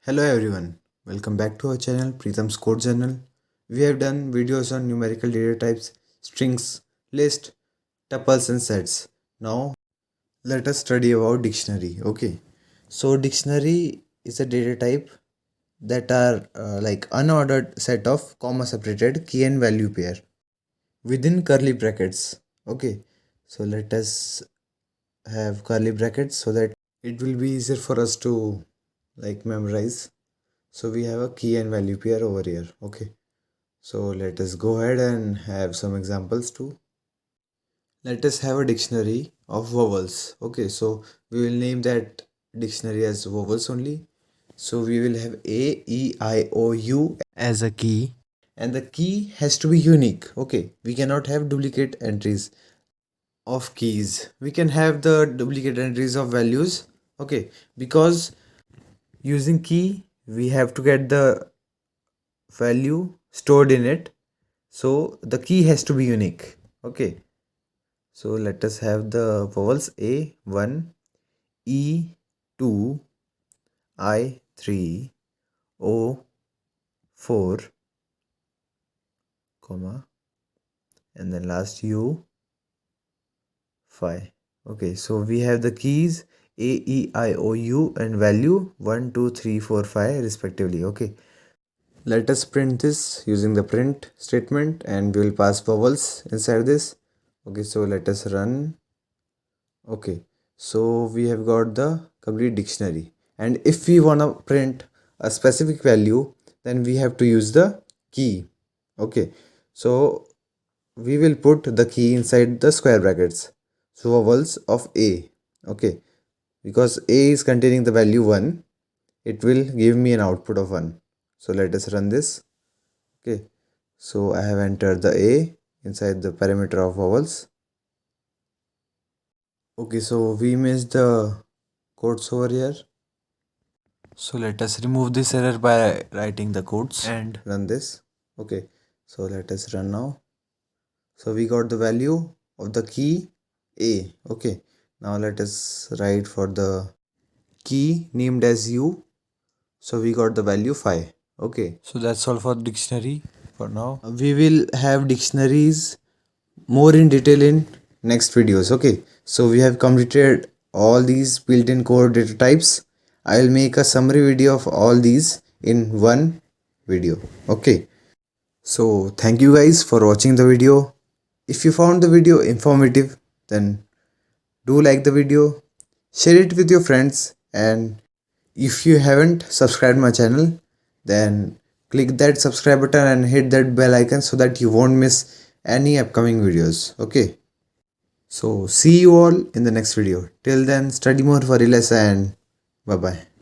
Hello everyone, welcome back to our channel Preetham's Code Journal. We have done videos on numerical data types, strings, list, tuples and sets. Now let us study about dictionary. Okay, so dictionary is a data type that are like unordered set of comma separated key and value pair within curly brackets. Okay, so let us have curly brackets so that it will be easier for us to memorize. So we have a key and value pair over here. Okay, so let us go ahead and have some examples too. Let us have a dictionary of vowels. Okay, so we will name that dictionary as vowels only. So we will have A, E, I, O, U as a key, and the key has to be unique. Okay, we cannot have duplicate entries of keys. We can have the duplicate entries of values. Okay, because using key we have to get the value stored in it, so the key has to be unique. Okay, so let us have the vowels A1, E2, I3, O4, comma, and then last U5. Okay, so we have the keys A, E, I, O, U and value 1, 2, 3, 4, 5 respectively. Okay, let us print this using the print statement and we will pass vowels inside this. Okay, so let us run. Okay, so we have got the complete dictionary, and if we want to print a specific value, then we have to use the key. Okay, so we will put the key inside the square brackets, so vowels of A. Okay, because A is containing the value 1, it will give me an output of 1. So let us run this. Okay, so I have entered the A inside the parameter of vowels. Okay, so we missed the codes over here. So let us remove this error by writing the codes and run this. Okay, so let us run now. So we got the value of the key A. Okay, now let us write for the key named as U. So we got the value 5. Okay, so that's all for dictionary for now. We will have dictionaries more in detail in next videos. Okay, so we have completed all these built-in core data types. I'll make a summary video of all these in one video. Okay, so thank you guys for watching the video. If you found the video informative, then do like the video, share it with your friends, and if you haven't subscribed my channel, then click that subscribe button and hit that bell icon so that you won't miss any upcoming videos. Okay, so see you all in the next video. Till then, study more for less and bye bye.